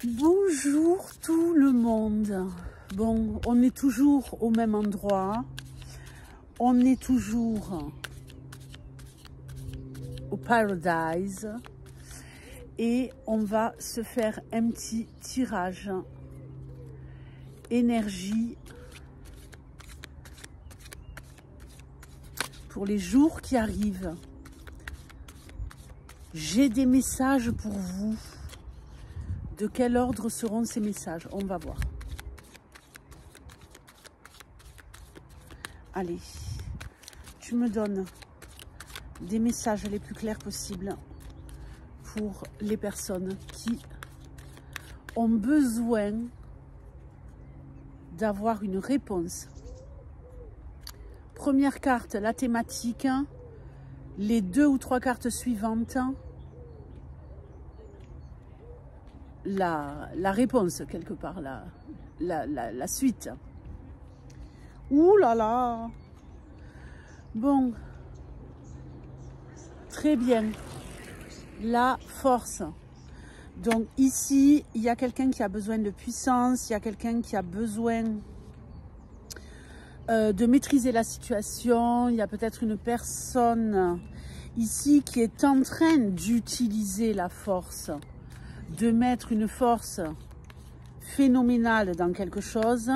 Bonjour tout le monde. Bon, on est toujours au même endroit. On est toujours au Paradise. Et on va se faire un petit tirage énergie pour les jours qui arrivent. J'ai des messages pour vous. De quel ordre seront ces messages? On va voir. Allez, tu me donnes des messages les plus clairs possibles pour les personnes qui ont besoin d'avoir une réponse. Première carte, la thématique. Les 2 ou 3 cartes suivantes, la réponse quelque part, la suite. Ouh là là. Bon. Très bien. La force. Donc ici, il y a quelqu'un qui a besoin de puissance, il y a quelqu'un qui a besoin de maîtriser la situation. Il y a peut-être une personne ici qui est en train d'utiliser la force, de mettre une force phénoménale dans quelque chose.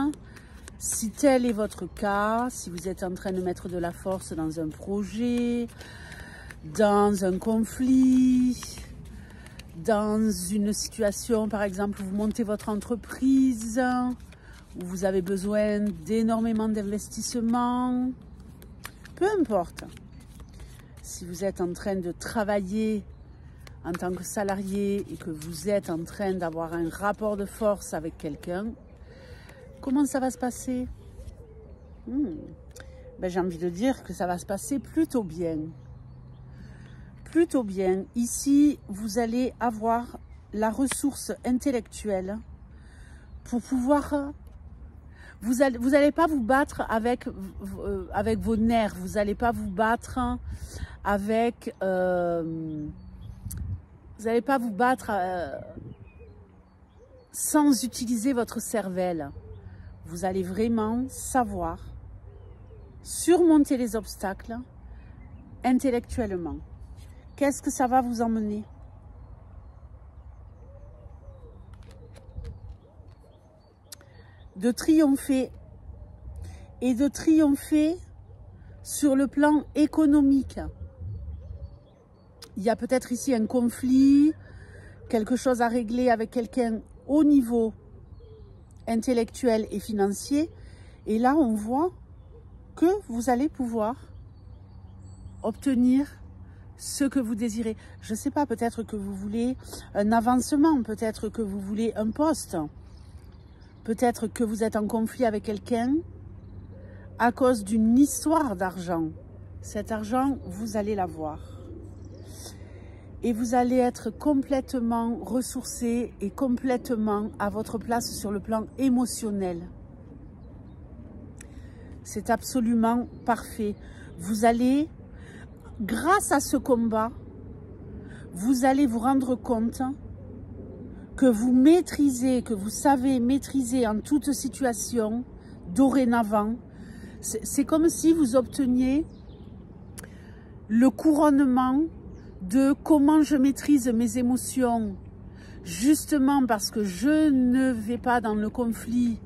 Si tel est votre cas, si vous êtes en train de mettre de la force dans un projet, dans un conflit, dans une situation, par exemple, où vous montez votre entreprise, où vous avez besoin d'énormément d'investissement, peu importe. Si vous êtes en train de travailler en tant que salarié et que vous êtes en train d'avoir un rapport de force avec quelqu'un, comment ça va se passer? Ben, j'ai envie de dire que ça va se passer plutôt bien. Plutôt bien. Ici, vous allez avoir la ressource intellectuelle pour pouvoir... Vous n'allez pas vous battre avec vos nerfs. Vous n'allez pas vous battre avec... vous n'allez pas vous battre sans utiliser votre cervelle. Vous allez vraiment savoir surmonter les obstacles intellectuellement. Qu'est-ce que ça va vous emmener? De triompher, et de triompher sur le plan économique. Il y a peut-être ici un conflit, quelque chose à régler avec quelqu'un au niveau intellectuel et financier. Et là, on voit que vous allez pouvoir obtenir ce que vous désirez. Je ne sais pas, peut-être que vous voulez un avancement, peut-être que vous voulez un poste, peut-être que vous êtes en conflit avec quelqu'un à cause d'une histoire d'argent. Cet argent, vous allez l'avoir. Et vous allez être complètement ressourcé et complètement à votre place sur le plan émotionnel. C'est absolument parfait. Vous allez, grâce à ce combat, vous allez vous rendre compte que vous maîtrisez, que vous savez maîtriser en toute situation, dorénavant. C'est comme si vous obteniez le couronnement de comment je maîtrise mes émotions, justement parce que je ne vais pas dans le conflit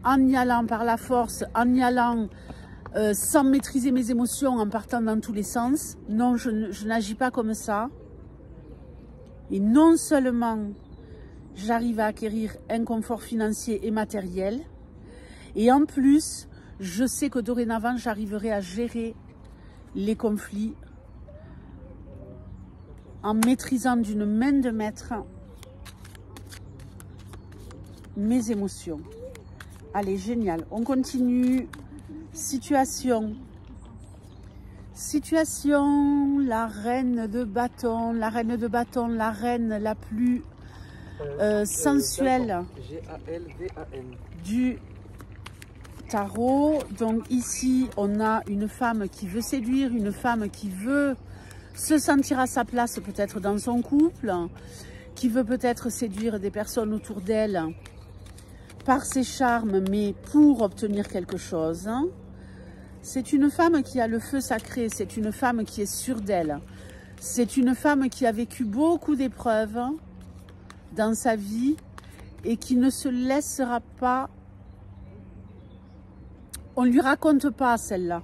en y allant par la force, en y allant sans maîtriser mes émotions, en partant dans tous les sens. Non, je n'agis pas comme ça. Et non seulement j'arrive à acquérir un confort financier et matériel, et en plus, je sais que dorénavant, j'arriverai à gérer les conflits en maîtrisant d'une main de maître mes émotions. Allez, génial. On continue. Situation. Situation, la reine de bâton. La reine de bâton, la reine la plus sensuelle du tarot. Donc ici, on a une femme qui veut séduire, une femme qui veut se sentir à sa place peut-être dans son couple, qui veut peut-être séduire des personnes autour d'elle par ses charmes, mais pour obtenir quelque chose. C'est une femme qui a le feu sacré, c'est une femme qui est sûre d'elle. C'est une femme qui a vécu beaucoup d'épreuves dans sa vie et qui ne se laissera pas... On ne lui raconte pas celle-là.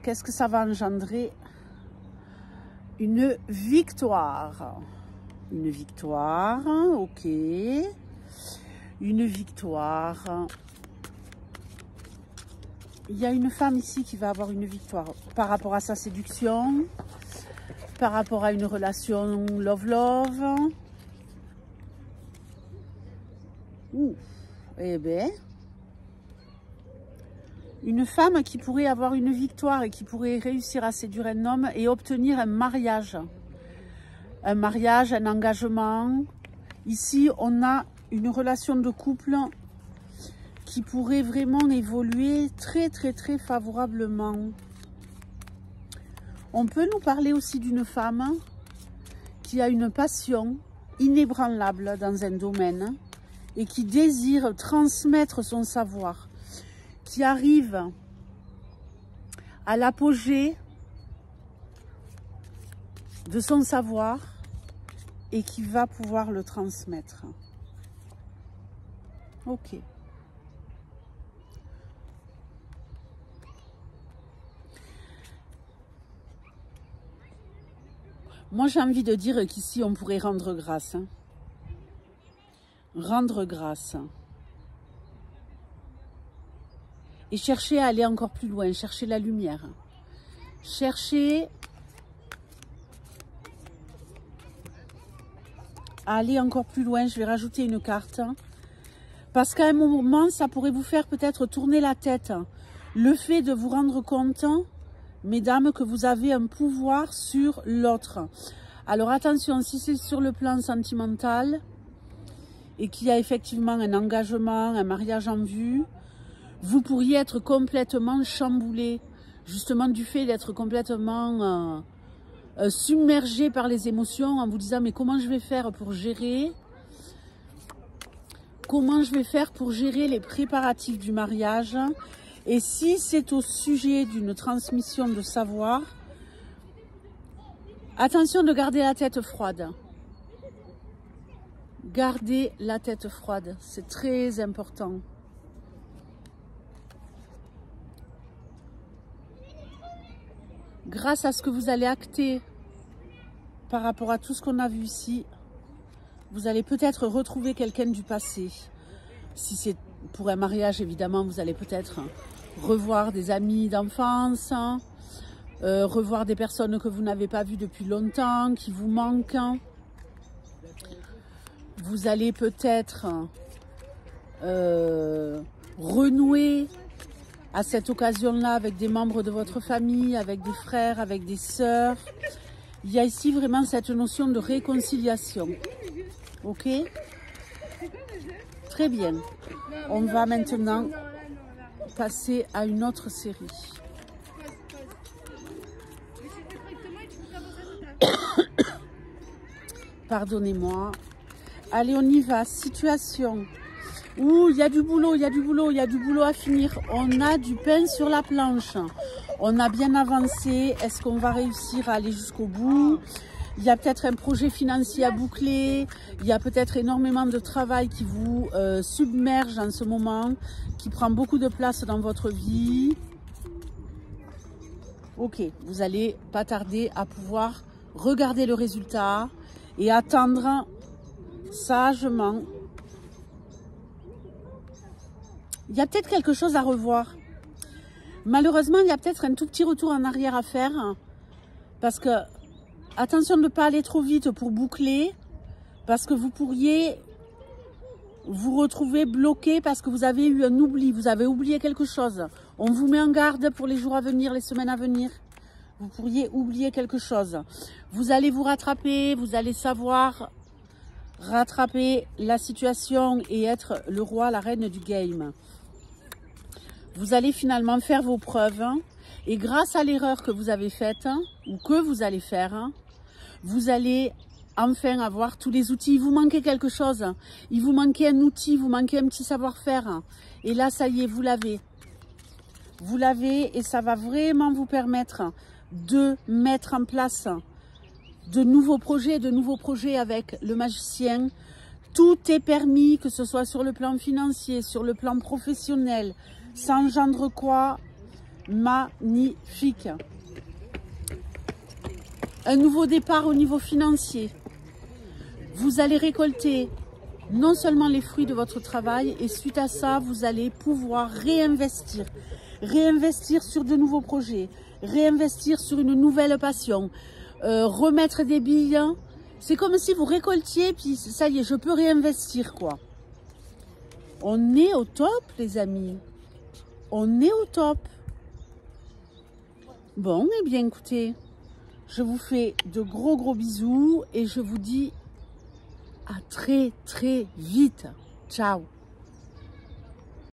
Qu'est-ce que ça va engendrer? Une victoire. Une victoire, ok. Une victoire. Il y a une femme ici qui va avoir une victoire par rapport à sa séduction, par rapport à une relation love-love. Eh bien, une femme qui pourrait avoir une victoire et qui pourrait réussir à séduire un homme et obtenir un mariage. Un mariage, un engagement. Ici, on a une relation de couple qui pourrait vraiment évoluer très favorablement. On peut nous parler aussi d'une femme qui a une passion inébranlable dans un domaine et qui désire transmettre son savoir, qui arrive à l'apogée de son savoir et qui va pouvoir le transmettre. Ok. Moi, j'ai envie de dire qu'ici, on pourrait rendre grâce. Hein. Rendre grâce. Et chercher à aller encore plus loin, chercher la lumière. Chercher à aller encore plus loin. Je vais rajouter une carte. Parce qu'à un moment, ça pourrait vous faire peut-être tourner la tête. Le fait de vous rendre compte, mesdames, que vous avez un pouvoir sur l'autre. Alors attention, si c'est sur le plan sentimental et qu'il y a effectivement un engagement, un mariage en vue, vous pourriez être complètement chamboulé, justement du fait d'être complètement submergé par les émotions en vous disant mais comment je vais faire pour gérer? Comment je vais faire pour gérer les préparatifs du mariage? Et si c'est au sujet d'une transmission de savoir, attention de garder la tête froide. Gardez la tête froide, c'est très important. Grâce à ce que vous allez acter par rapport à tout ce qu'on a vu ici, vous allez peut-être retrouver quelqu'un du passé. Si c'est pour un mariage, évidemment, vous allez peut-être revoir des amis d'enfance, revoir des personnes que vous n'avez pas vues depuis longtemps, qui vous manquent. Vous allez peut-être renouer à cette occasion-là avec des membres de votre famille, avec des frères, avec des sœurs. Il y a ici vraiment cette notion de réconciliation. Ok? Très bien. On va maintenant passer à une autre série. Pardonnez-moi. Allez, on y va. Situation. Ouh, il y a du boulot, il y a du boulot, il y a du boulot à finir. On a du pain sur la planche. On a bien avancé. Est-ce qu'on va réussir à aller jusqu'au bout? Il y a peut-être un projet financier à boucler. Il y a peut-être énormément de travail qui vous submerge en ce moment, qui prend beaucoup de place dans votre vie. Ok, vous allez pas tarder à pouvoir regarder le résultat et attendre sagement. Il y a peut-être quelque chose à revoir. Malheureusement, il y a peut-être un tout petit retour en arrière à faire. Parce que, attention de ne pas aller trop vite pour boucler. Parce que vous pourriez vous retrouver bloqué parce que vous avez eu un oubli. Vous avez oublié quelque chose. On vous met en garde pour les jours à venir, les semaines à venir. Vous pourriez oublier quelque chose. Vous allez vous rattraper, vous allez savoir rattraper la situation et être le roi, la reine du game. Vous allez finalement faire vos preuves et grâce à l'erreur que vous avez faite ou que vous allez faire, vous allez enfin avoir tous les outils. Il vous manquait quelque chose, il vous manquait un outil, vous manquait un petit savoir-faire. Et là, ça y est, vous l'avez. Vous l'avez et ça va vraiment vous permettre de mettre en place de nouveaux projets avec le magicien. Tout est permis, que ce soit sur le plan financier, sur le plan professionnel. Ça engendre quoi? Magnifique. Un nouveau départ au niveau financier. Vous allez récolter non seulement les fruits de votre travail, et suite à ça, vous allez pouvoir réinvestir. Réinvestir sur de nouveaux projets, réinvestir sur une nouvelle passion, remettre des billes. C'est comme si vous récoltiez, puis ça y est, je peux réinvestir, quoi. On est au top, les amis. On est au top. Bon, eh bien, écoutez, je vous fais de gros bisous et je vous dis à très vite. Ciao.